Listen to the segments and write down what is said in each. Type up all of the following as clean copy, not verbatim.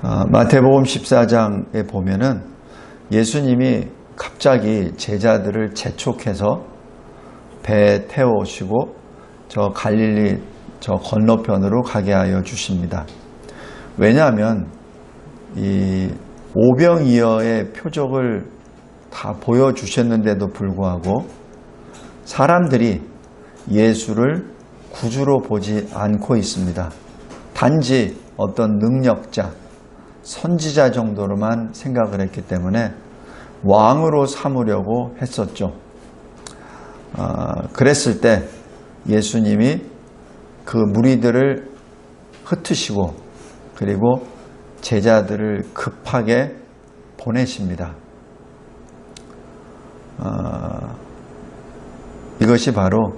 마태복음 14장에 보면은 예수님이 갑자기 제자들을 재촉해서 배에 태워오시고 저 갈릴리 저 건너편으로 가게 하여 주십니다. 왜냐하면 이 오병이어의 표적을 다 보여주셨는데도 불구하고 사람들이 예수를 구주로 보지 않고 있습니다. 단지 어떤 능력자, 선지자 정도로만 생각을 했기 때문에 왕으로 삼으려고 했었죠. 그랬을 때 예수님이 그 무리들을 흩으시고 그리고 제자들을 급하게 보내십니다. 이것이 바로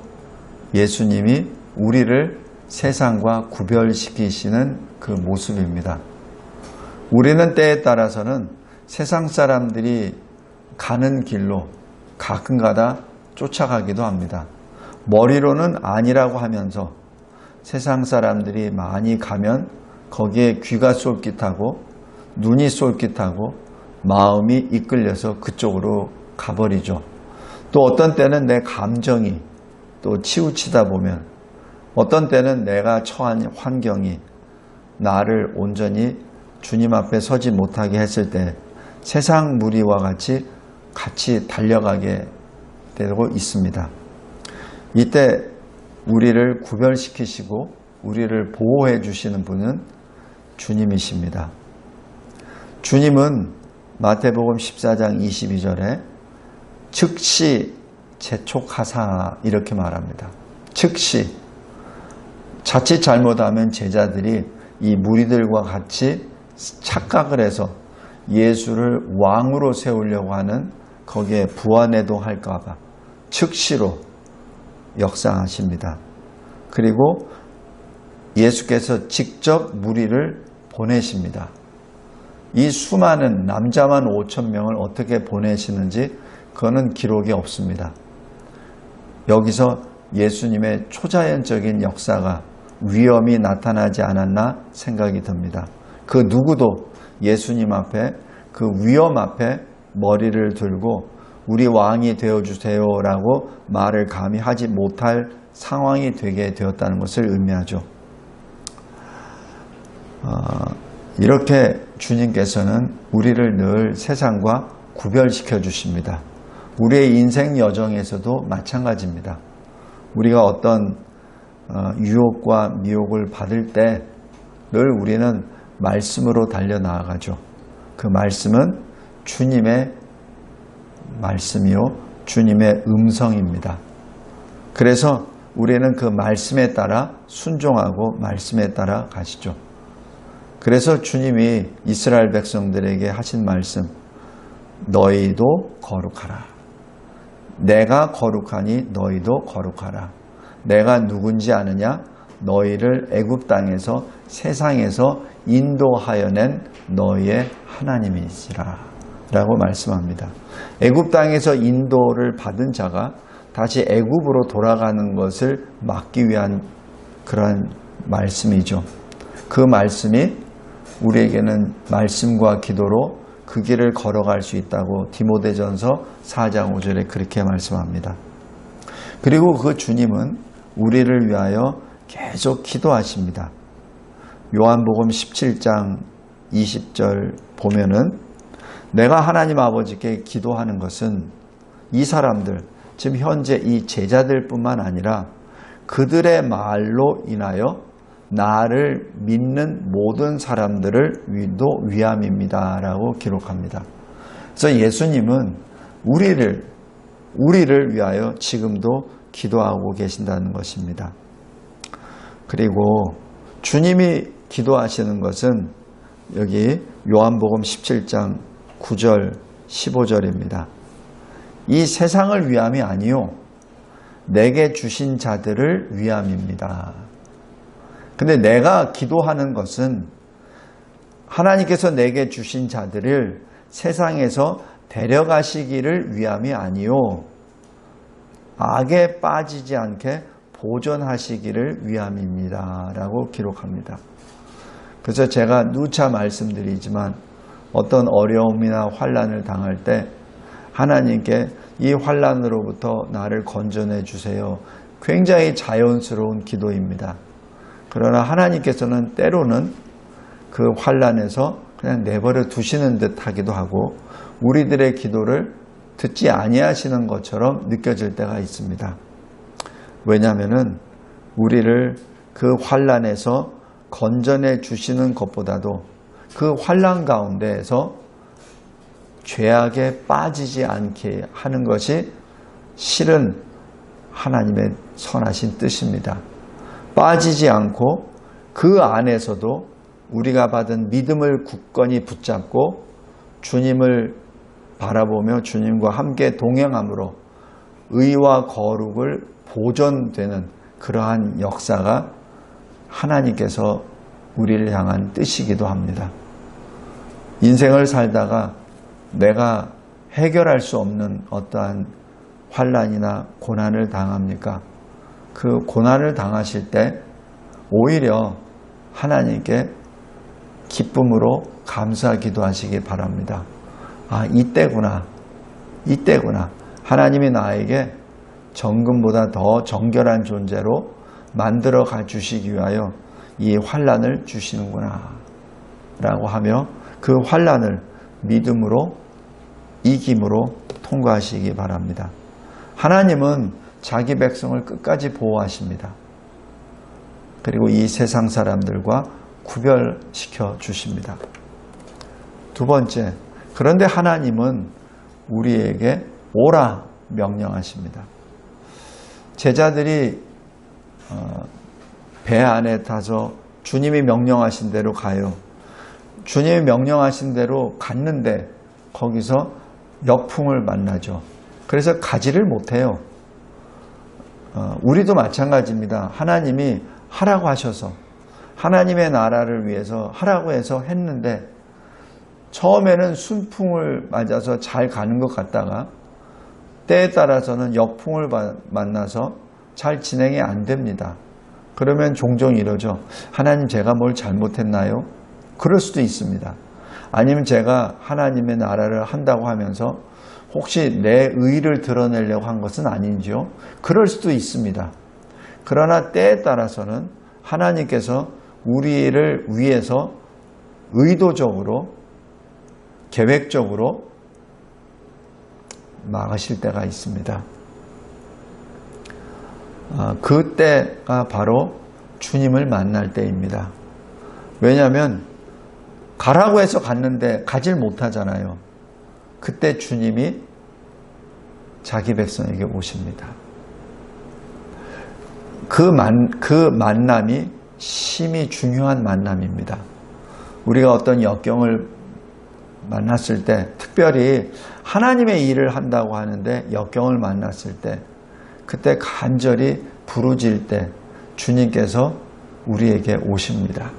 예수님이 우리를 세상과 구별시키시는 그 모습입니다. 우리는 때에 따라서는 세상 사람들이 가는 길로 가끔가다 쫓아가기도 합니다. 머리로는 아니라고 하면서 세상 사람들이 많이 가면 거기에 귀가 쏠깃하고 눈이 쏠깃하고 마음이 이끌려서 그쪽으로 가버리죠. 또 어떤 때는 내 감정이 또 치우치다 보면 어떤 때는 내가 처한 환경이 나를 온전히 주님 앞에 서지 못하게 했을 때 세상 무리와 같이 달려가게 되고 있습니다. 이때 우리를 구별시키시고 우리를 보호해 주시는 분은 주님이십니다. 주님은 마태복음 14장 22절에 즉시 재촉하사 이렇게 말합니다. 즉시 자칫 잘못하면 제자들이 이 무리들과 같이 착각을 해서 예수를 왕으로 세우려고 하는 거기에 부안해동할까봐 즉시로 역사하십니다. 그리고 예수께서 직접 무리를 보내십니다. 이 수많은 남자만 5,000명을 어떻게 보내시는지 그거는 기록이 없습니다. 여기서 예수님의 초자연적인 역사가 위험이 나타나지 않았나 생각이 듭니다. 그 누구도 예수님 앞에 그 위험 앞에 머리를 들고 우리 왕이 되어주세요라고 말을 감히 하지 못할 상황이 되게 되었다는 것을 의미하죠. 이렇게 주님께서는 우리를 늘 세상과 구별시켜 주십니다. 우리의 인생 여정에서도 마찬가지입니다. 우리가 어떤 유혹과 미혹을 받을 때 늘 우리는 말씀으로 달려나아가죠. 그 말씀은 주님의 말씀이요 주님의 음성입니다. 그래서 우리는 그 말씀에 따라 순종하고 말씀에 따라 가시죠. 그래서 주님이 이스라엘 백성들에게 하신 말씀, 너희도 거룩하라. 내가 거룩하니 너희도 거룩하라. 내가 누군지 아느냐? 너희를 애굽 땅에서 세상에서 인도하여 낸 너희의 하나님이시라 라고 말씀합니다. 애굽 땅에서 인도를 받은 자가 다시 애굽으로 돌아가는 것을 막기 위한 그런 말씀이죠. 그 말씀이 우리에게는 말씀과 기도로 그 길을 걸어갈 수 있다고 디모데전서 4장 5절에 그렇게 말씀합니다. 그리고 그 주님은 우리를 위하여 계속 기도하십니다. 요한복음 17장 20절 보면은 내가 하나님 아버지께 기도하는 것은 이 사람들, 지금 현재 이 제자들뿐만 아니라 그들의 말로 인하여 나를 믿는 모든 사람들을 위함입니다 라고 기록합니다. 그래서 예수님은 우리를 위하여 지금도 기도하고 계신다는 것입니다. 그리고 주님이 기도하시는 것은 여기 요한복음 17장 9절 15절입니다. 이 세상을 위함이 아니요 내게 주신 자들을 위함입니다. 근데 내가 기도하는 것은 하나님께서 내게 주신 자들을 세상에서 데려가시기를 위함이 아니요 악에 빠지지 않게 보존하시기를 위함입니다 라고 기록합니다. 그래서 제가 누차 말씀드리지만 어떤 어려움이나 환난을 당할 때 하나님께 이 환난으로부터 나를 건져내 주세요. 굉장히 자연스러운 기도입니다. 그러나 하나님께서는 때로는 그 환난에서 그냥 내버려 두시는 듯 하기도 하고 우리들의 기도를 듣지 아니하시는 것처럼 느껴질 때가 있습니다. 왜냐하면 우리를 그 환난에서 건져내 주시는 것보다도 그 환난 가운데에서 죄악에 빠지지 않게 하는 것이 실은 하나님의 선하신 뜻입니다. 빠지지 않고 그 안에서도 우리가 받은 믿음을 굳건히 붙잡고 주님을 바라보며 주님과 함께 동행함으로 의와 거룩을 보존되는 그러한 역사가 하나님께서 우리를 향한 뜻이기도 합니다. 인생을 살다가 내가 해결할 수 없는 어떠한 환난이나 고난을 당합니까? 그 고난을 당하실 때 오히려 하나님께 기쁨으로 감사 기도하시기 바랍니다. 아, 이때구나. 하나님이 나에게 정금보다 더 정결한 존재로 만들어 가 주시기 위하여 이 환난을 주시는구나 라고 하며 그 환난을 믿음으로 이김으로 통과하시기 바랍니다. 하나님은 자기 백성을 끝까지 보호하십니다. 그리고 이 세상 사람들과 구별시켜 주십니다. 두 번째, 그런데 하나님은 우리에게 오라 명령하십니다. 제자들이 배 안에 타서 주님이 명령하신 대로 가요. 주님이 명령하신 대로 갔는데 거기서 역풍을 만나죠. 그래서 가지를 못해요. 우리도 마찬가지입니다. 하나님이 하라고 하셔서 하나님의 나라를 위해서 하라고 해서 했는데 처음에는 순풍을 맞아서 잘 가는 것 같다가 때에 따라서는 역풍을 만나서 잘 진행이 안 됩니다. 그러면 종종 이러죠. 하나님 제가 뭘 잘못했나요? 그럴 수도 있습니다. 아니면 제가 하나님의 나라를 한다고 하면서 혹시 내 의의를 드러내려고 한 것은 아닌지요? 그럴 수도 있습니다. 그러나 때에 따라서는 하나님께서 우리를 위해서 의도적으로 계획적으로 막으실 때가 있습니다. 그때가 바로 주님을 만날 때입니다. 왜냐하면 가라고 해서 갔는데 가질 못하잖아요. 그때 주님이 자기 백성에게 오십니다. 그 만남이 심히 중요한 만남입니다. 우리가 어떤 역경을 만났을 때, 특별히 하나님의 일을 한다고 하는데 역경을 만났을 때, 그때 간절히 부르짖을 때 주님께서 우리에게 오십니다.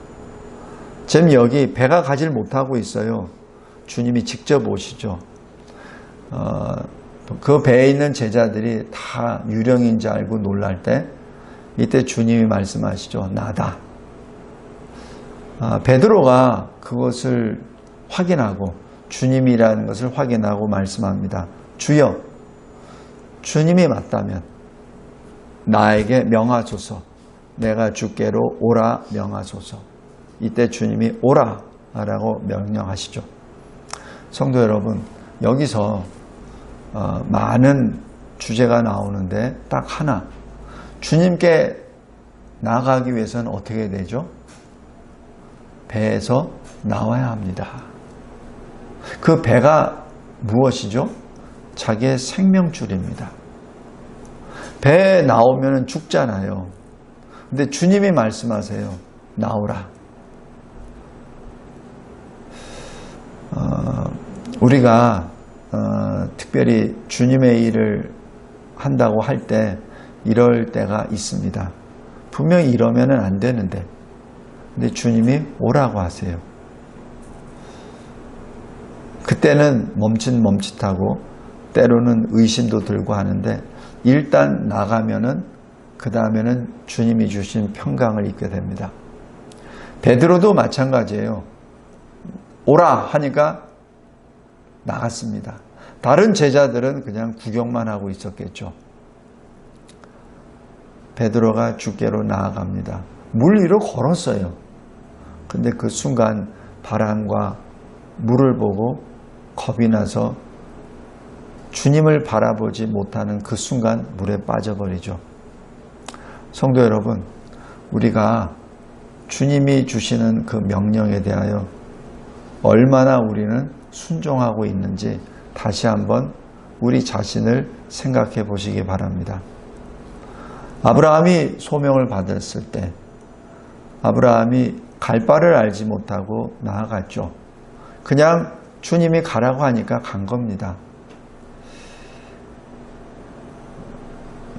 지금 여기 배가 가질 못하고 있어요. 주님이 직접 오시죠. 그 배에 있는 제자들이 다 유령인 줄 알고 놀랄 때 이때 주님이 말씀하시죠. 나다. 베드로가 그것을 확인하고 주님이라는 것을 확인하고 말씀합니다. 주여, 주님이 맞다면 나에게 명하소서. 내가 주께로 오라 명하소서. 이때 주님이 오라 라고 명령하시죠. 성도 여러분, 여기서 많은 주제가 나오는데 딱 하나, 주님께 나아가기 위해서는 어떻게 되죠? 배에서 나와야 합니다. 그 배가 무엇이죠? 자기의 생명줄입니다. 배에 나오면 죽잖아요. 근데 주님이 말씀하세요. 나오라. 우리가 특별히 주님의 일을 한다고 할 때 이럴 때가 있습니다. 분명히 이러면 안 되는데 근데 주님이 오라고 하세요. 그때는 멈칫멈칫하고 때로는 의심도 들고 하는데 일단 나가면은 그 다음에는 주님이 주신 평강을 잊게 됩니다. 베드로도 마찬가지예요. 오라 하니까 나갔습니다. 다른 제자들은 그냥 구경만 하고 있었겠죠. 베드로가 주께로 나아갑니다. 물 위로 걸었어요. 근데 그 순간 바람과 물을 보고 겁이 나서 주님을 바라보지 못하는 그 순간 물에 빠져버리죠. 성도 여러분, 우리가 주님이 주시는 그 명령에 대하여 얼마나 우리는 순종하고 있는지 다시 한번 우리 자신을 생각해 보시기 바랍니다. 아브라함이 소명을 받았을 때 아브라함이 갈 바를 알지 못하고 나아갔죠. 그냥 주님이 가라고 하니까 간 겁니다.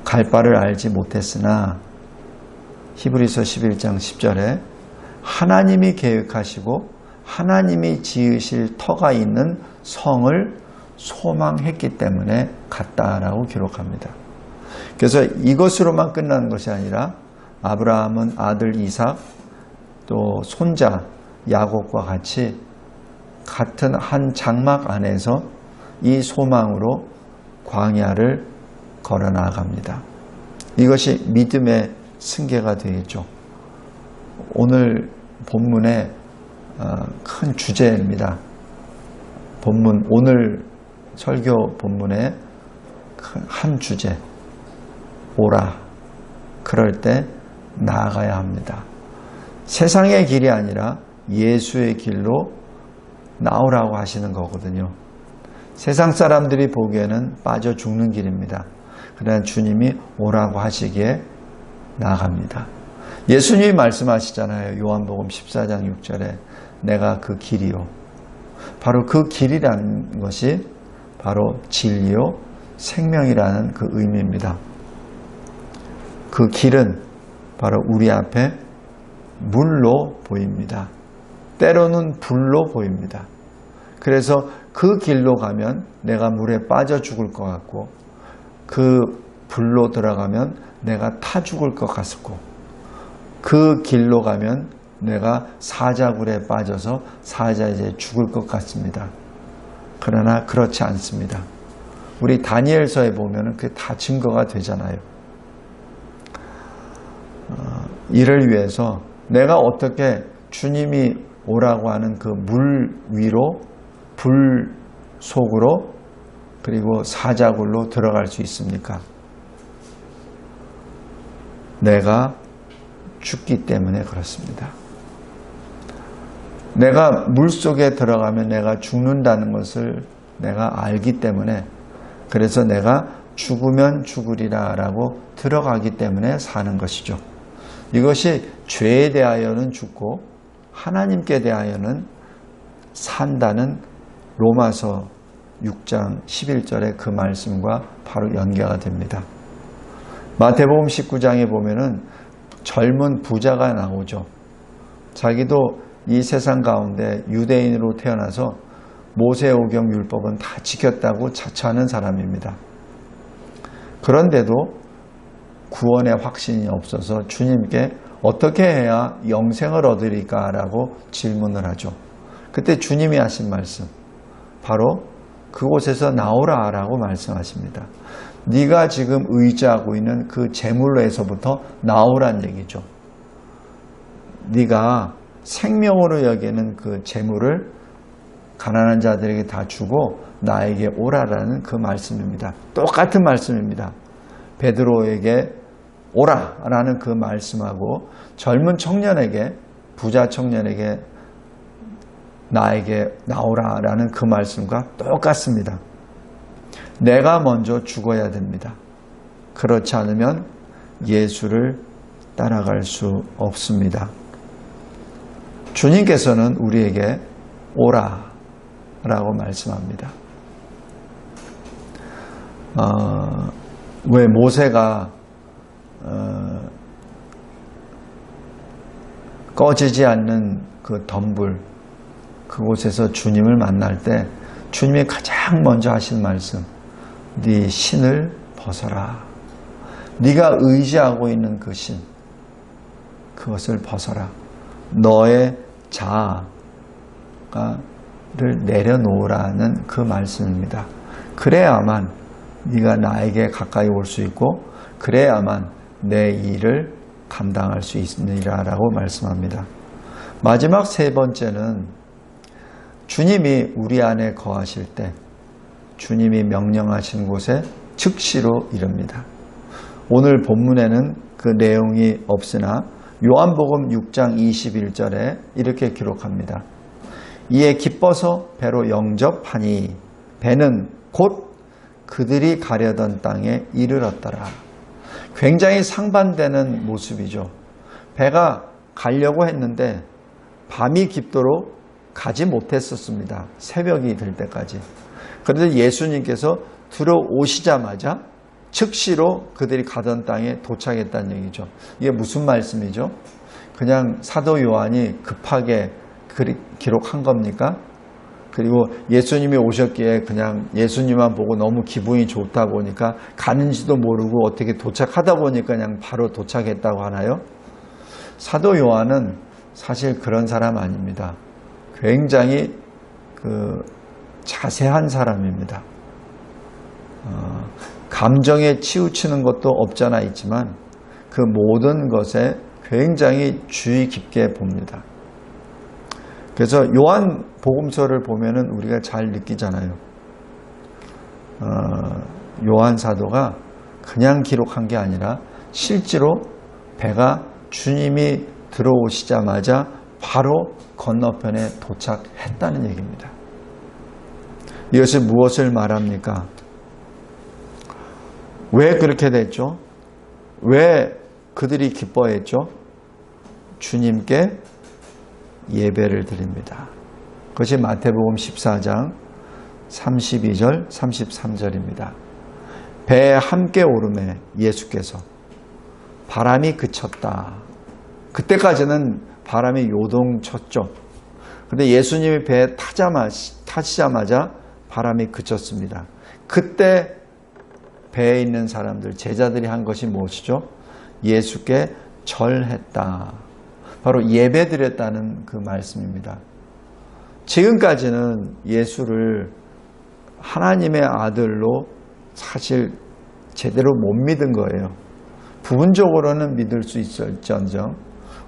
갈 바를 알지 못했으나 히브리서 11장 10절에 하나님이 계획하시고 하나님이 지으실 터가 있는 성을 소망했기 때문에 갔다라고 기록합니다. 그래서 이것으로만 끝나는 것이 아니라 아브라함은 아들 이삭 또 손자 야곱과 같이 같은 한 장막 안에서 이 소망으로 광야를 걸어 나아갑니다. 이것이 믿음의 승계가 되겠죠. 오늘 본문의 큰 주제입니다. 본문, 오늘 설교 본문의 한 주제, 오라. 그럴 때 나아가야 합니다. 세상의 길이 아니라 예수의 길로 나오라고 하시는 거거든요. 세상 사람들이 보기에는 빠져 죽는 길입니다. 그러나 주님이 오라고 하시기에 나아갑니다. 예수님이 말씀하시잖아요. 요한복음 14장 6절에 내가 그 길이요. 바로 그 길이라는 것이 바로 진리요 생명이라는 그 의미입니다. 그 길은 바로 우리 앞에 물로 보입니다. 때로는 불로 보입니다. 그래서 그 길로 가면 내가 물에 빠져 죽을 것 같고 그 불로 들어가면 내가 타 죽을 것 같고 그 길로 가면 내가 사자굴에 빠져서 사자에 죽을 것 같습니다. 그러나 그렇지 않습니다. 우리 다니엘서에 보면 그게 다 증거가 되잖아요. 이를 위해서 내가 어떻게 주님이 오라고 하는 그 물 위로 불 속으로 그리고 사자굴로 들어갈 수 있습니까? 내가 죽기 때문에 그렇습니다. 내가 물속에 들어가면 내가 죽는다는 것을 내가 알기 때문에 그래서 내가 죽으면 죽으리라 라고 들어가기 때문에 사는 것이죠. 이것이 죄에 대하여는 죽고 하나님께 대하여는 산다는 로마서 6장 11절의 그 말씀과 바로 연계가 됩니다. 마태복음 19장에 보면은 젊은 부자가 나오죠. 자기도 이 세상 가운데 유대인으로 태어나서 모세오경 율법은 다 지켰다고 자처하는 사람입니다. 그런데도 구원의 확신이 없어서 주님께 어떻게 해야 영생을 얻으리까라고 질문을 하죠. 그때 주님이 하신 말씀, 바로 그곳에서 나오라라고 말씀하십니다. 네가 지금 의지하고 있는 그 재물로에서부터 나오란 얘기죠. 네가 생명으로 여기는 그 재물을 가난한 자들에게 다 주고 나에게 오라라는 그 말씀입니다. 똑같은 말씀입니다. 베드로에게 오라라는 그 말씀하고 젊은 청년에게 부자 청년에게 나에게 나오라라는 그 말씀과 똑같습니다. 내가 먼저 죽어야 됩니다. 그렇지 않으면 예수를 따라갈 수 없습니다. 주님께서는 우리에게 오라라고 말씀합니다. 왜 모세가 꺼지지 않는 그 덤불 그곳에서 주님을 만날 때 주님이 가장 먼저 하신 말씀, 네 신을 벗어라. 네가 의지하고 있는 그 신, 그것을 벗어라. 너의 자아를 내려놓으라는 그 말씀입니다. 그래야만 네가 나에게 가까이 올 수 있고 그래야만 내 일을 감당할 수 있느니라 라고 말씀합니다. 마지막 세 번째는 주님이 우리 안에 거하실 때 주님이 명령하신 곳에 즉시로 이릅니다. 오늘 본문에는 그 내용이 없으나 요한복음 6장 21절에 이렇게 기록합니다. 이에 기뻐서 배로 영접하니 배는 곧 그들이 가려던 땅에 이르렀더라. 굉장히 상반되는 모습이죠. 배가 가려고 했는데 밤이 깊도록 가지 못했었습니다. 새벽이 될 때까지. 그런데 예수님께서 들어오시자마자 즉시로 그들이 가던 땅에 도착했다는 얘기죠. 이게 무슨 말씀이죠? 그냥 사도 요한이 급하게 기록한 겁니까? 그리고 예수님이 오셨기에 그냥 예수님만 보고 너무 기분이 좋다 보니까 가는지도 모르고 어떻게 도착하다 보니까 그냥 바로 도착했다고 하나요? 사도 요한은 사실 그런 사람 아닙니다. 굉장히 자세한 사람입니다. 감정에 치우치는 것도 없잖아 있지만 그 모든 것에 굉장히 주의 깊게 봅니다. 그래서 요한 복음서를 보면은 우리가 잘 느끼잖아요. 요한 사도가 그냥 기록한 게 아니라 실제로 배가 주님이 들어오시자마자 바로 건너편에 도착했다는 얘기입니다. 이것이 무엇을 말합니까? 왜 그렇게 됐죠? 왜 그들이 기뻐했죠? 주님께 예배를 드립니다. 그것이 마태복음 14장 32절 33절입니다. 배에 함께 오름에 예수께서 바람이 그쳤다. 그때까지는 바람이 요동쳤죠. 그런데 예수님이 배에 타시자마자 바람이 그쳤습니다. 그때 배에 있는 사람들, 제자들이 한 것이 무엇이죠? 예수께 절했다. 바로 예배드렸다는 그 말씀입니다. 지금까지는 예수를 하나님의 아들로 사실 제대로 못 믿은 거예요. 부분적으로는 믿을 수 있을지언정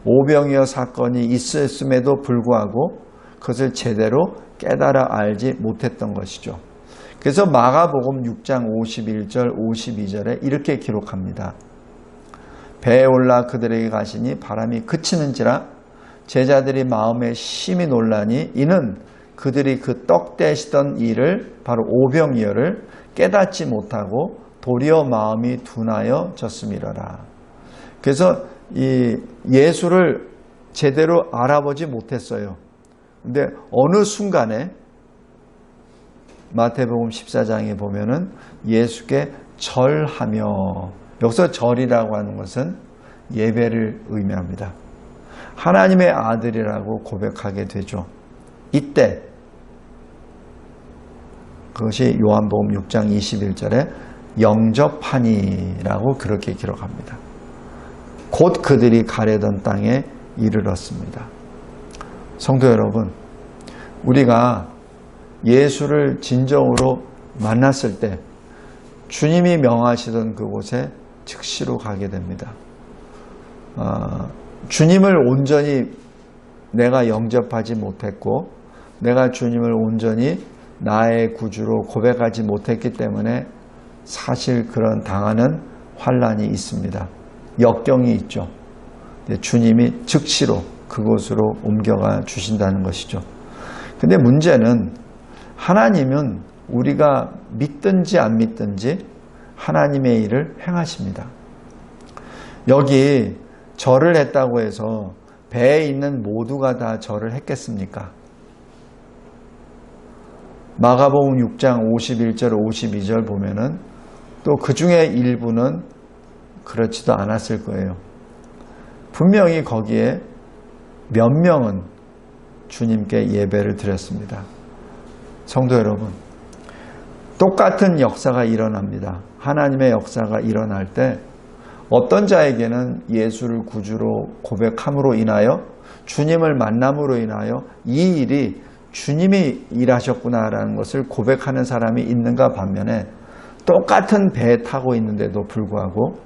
오병이어 사건이 있었음에도 불구하고 그것을 제대로 깨달아 알지 못했던 것이죠. 그래서 마가복음 6장 51절 52절에 이렇게 기록합니다. 배에 올라 그들에게 가시니 바람이 그치는지라 제자들이 마음에 심히 놀라니 이는 그들이 그 떡 떼시던 일을 바로 오병이어를 깨닫지 못하고 도리어 마음이 둔하여 졌음이라라. 그래서 이 예수를 제대로 알아보지 못했어요. 근데 어느 순간에 마태복음 14장에 보면은 예수께 절하며, 여기서 절이라고 하는 것은 예배를 의미합니다. 하나님의 아들이라고 고백하게 되죠. 이때 그것이 요한복음 6장 21절에 영접하니라고 그렇게 기록합니다. 곧 그들이 가려던 땅에 이르렀습니다. 성도 여러분, 우리가 예수를 진정으로 만났을 때 주님이 명하시던 그곳에 즉시로 가게 됩니다. 주님을 온전히 내가 영접하지 못했고 내가 주님을 온전히 나의 구주로 고백하지 못했기 때문에 사실 그런 당하는 환난이 있습니다. 역경이 있죠. 주님이 즉시로 그곳으로 옮겨가 주신다는 것이죠. 근데 문제는 하나님은 우리가 믿든지 안 믿든지 하나님의 일을 행하십니다. 여기 절을 했다고 해서 배에 있는 모두가 다 절을 했겠습니까? 마가복음 6장 51절 52절 보면은 또 그 중에 일부는 그렇지도 않았을 거예요. 분명히 거기에 몇 명은 주님께 예배를 드렸습니다. 성도 여러분, 똑같은 역사가 일어납니다. 하나님의 역사가 일어날 때 어떤 자에게는 예수를 구주로 고백함으로 인하여 주님을 만남으로 인하여 이 일이 주님이 일하셨구나라는 것을 고백하는 사람이 있는가 반면에 똑같은 배에 타고 있는데도 불구하고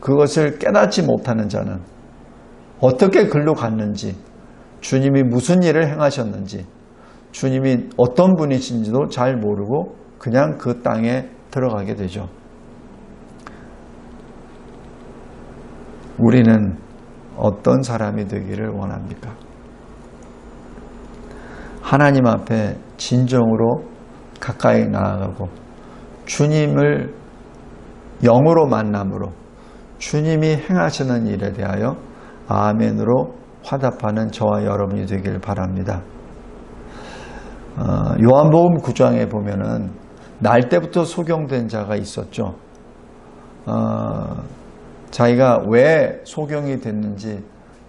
그것을 깨닫지 못하는 자는 어떻게 글로 갔는지, 주님이 무슨 일을 행하셨는지, 주님이 어떤 분이신지도 잘 모르고 그냥 그 땅에 들어가게 되죠. 우리는 어떤 사람이 되기를 원합니까? 하나님 앞에 진정으로 가까이 나아가고 주님을 영으로 만남으로 주님이 행하시는 일에 대하여 아멘으로 화답하는 저와 여러분이 되길 바랍니다. 요한복음 9장에 보면은 날 때부터 소경된 자가 있었죠. 자기가 왜 소경이 됐는지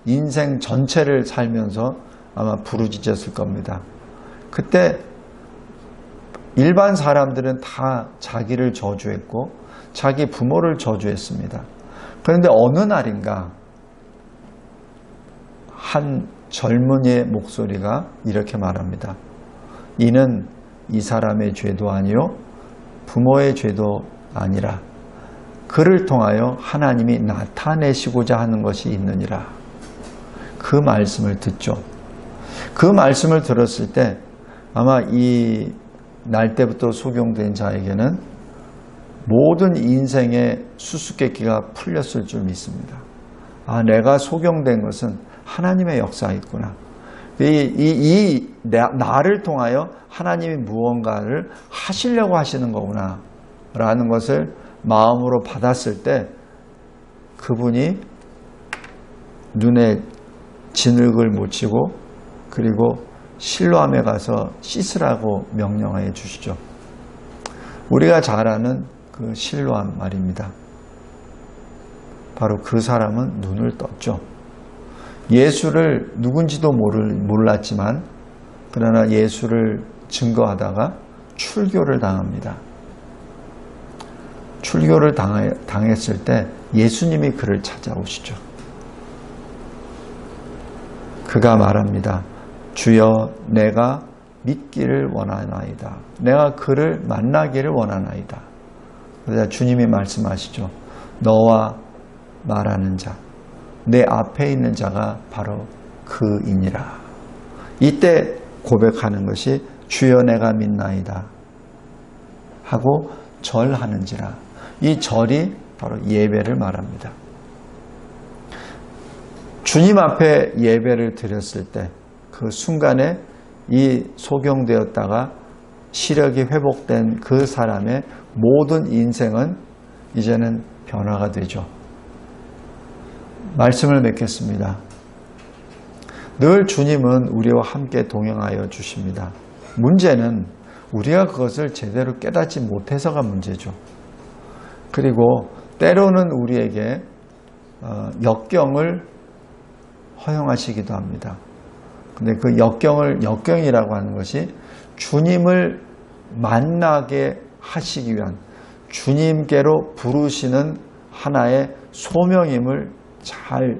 인생 전체를 살면서 아마 부르짖었을 겁니다. 그때 일반 사람들은 다 자기를 저주했고 자기 부모를 저주했습니다. 그런데 어느 날인가 한 젊은이의 목소리가 이렇게 말합니다. 이는 이 사람의 죄도 아니요 부모의 죄도 아니라 그를 통하여 하나님이 나타내시고자 하는 것이 있느니라. 그 말씀을 듣죠. 그 말씀을 들었을 때 아마 이 날 때부터 소경된 자에게는 모든 인생의 수수께끼가 풀렸을 줄 믿습니다. 아, 내가 소경된 것은 하나님의 역사있구나. 나를 통하여 하나님이 무언가를 하시려고 하시는 거구나 라는 것을 마음으로 받았을 때 그분이 눈에 진흙을 묻히고 그리고 실로암에 가서 씻으라고 명령해 주시죠. 우리가 잘 아는 그 실로암 말입니다. 바로 그 사람은 눈을 떴죠. 예수를 누군지도 몰랐지만 그러나 예수를 증거하다가 출교를 당합니다. 출교를 당했을 때 예수님이 그를 찾아오시죠. 그가 말합니다. 주여 내가 믿기를 원하나이다. 내가 그를 만나기를 원하나이다. 그러자 주님이 말씀하시죠. 너와 말하는 자, 내 앞에 있는 자가 바로 그이니라. 이때 고백하는 것이 주여 내가 믿나이다 하고 절하는지라. 이 절이 바로 예배를 말합니다. 주님 앞에 예배를 드렸을 때 그 순간에 이 소경되었다가 시력이 회복된 그 사람의 모든 인생은 이제는 변화가 되죠. 말씀을 맺겠습니다. 늘 주님은 우리와 함께 동행하여 주십니다. 문제는 우리가 그것을 제대로 깨닫지 못해서가 문제죠. 그리고 때로는 우리에게 역경을 허용하시기도 합니다. 근데 그 역경이라고 하는 것이 주님을 만나게 하시기 위한 주님께로 부르시는 하나의 소명임을 잘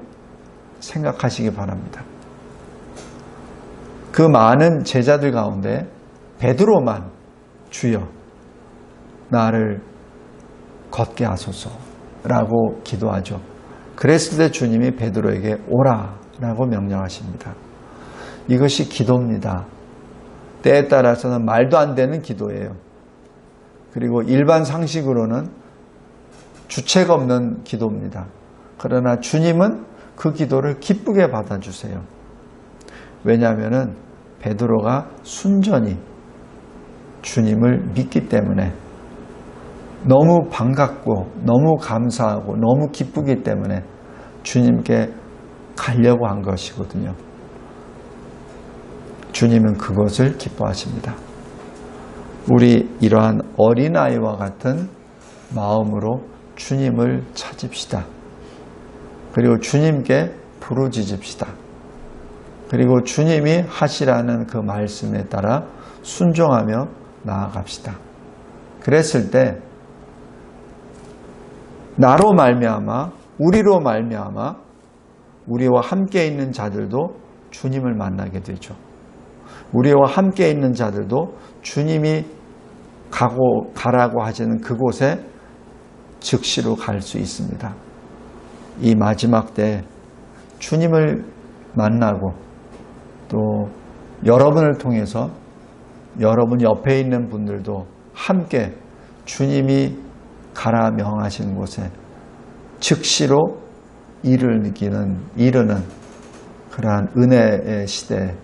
생각하시기 바랍니다. 그 많은 제자들 가운데 베드로만 주여 나를 걷게 하소서라고 기도하죠. 그랬을 때 주님이 베드로에게 오라라고 명령하십니다. 이것이 기도입니다. 때에 따라서는 말도 안 되는 기도예요. 그리고 일반 상식으로는 주체가 없는 기도입니다. 그러나 주님은 그 기도를 기쁘게 받아주세요. 왜냐하면 베드로가 순전히 주님을 믿기 때문에 너무 반갑고 너무 감사하고 너무 기쁘기 때문에 주님께 가려고 한 것이거든요. 주님은 그것을 기뻐하십니다. 우리 이러한 어린아이와 같은 마음으로 주님을 찾읍시다. 그리고 주님께 부르짖읍시다. 그리고 주님이 하시라는 그 말씀에 따라 순종하며 나아갑시다. 그랬을 때 나로 말미암아 우리로 말미암아 우리와 함께 있는 자들도 주님을 만나게 되죠. 우리와 함께 있는 자들도 주님이 가라고 하시는 그곳에 즉시로 갈 수 있습니다. 이 마지막 때 주님을 만나고 또 여러분을 통해서 여러분 옆에 있는 분들도 함께 주님이 가라 명하시는 곳에 즉시로 이르는 그러한 은혜의 시대,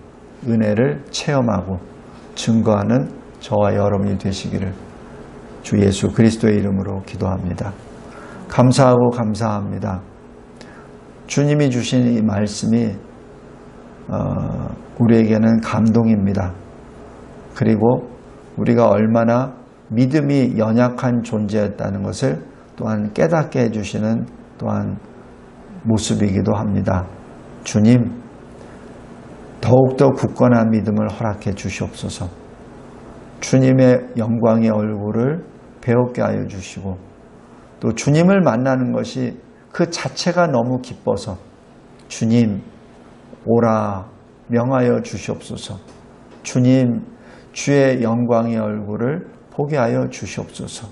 은혜를 체험하고 증거하는 저와 여러분이 되시기를 주 예수 그리스도의 이름으로 기도합니다. 감사하고 감사합니다. 주님이 주신 이 말씀이 우리에게는 감동입니다. 그리고 우리가 얼마나 믿음이 연약한 존재였다는 것을 또한 깨닫게 해주시는 또한 모습이기도 합니다. 주님, 더욱더 굳건한 믿음을 허락해 주시옵소서. 주님의 영광의 얼굴을 배우게 하여 주시고 또 주님을 만나는 것이 그 자체가 너무 기뻐서 주님 오라 명하여 주시옵소서. 주님 주의 영광의 얼굴을 보게 하여 주시옵소서.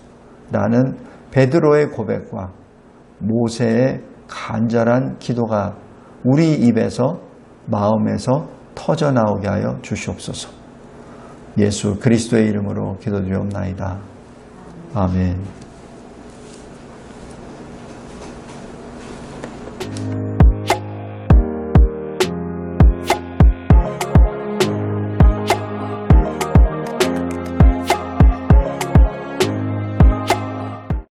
라는 베드로의 고백과 모세의 간절한 기도가 우리 입에서 마음에서 터져나오게 하여 주시옵소서. 예수 그리스도의 이름으로 기도드리옵나이다. 아멘.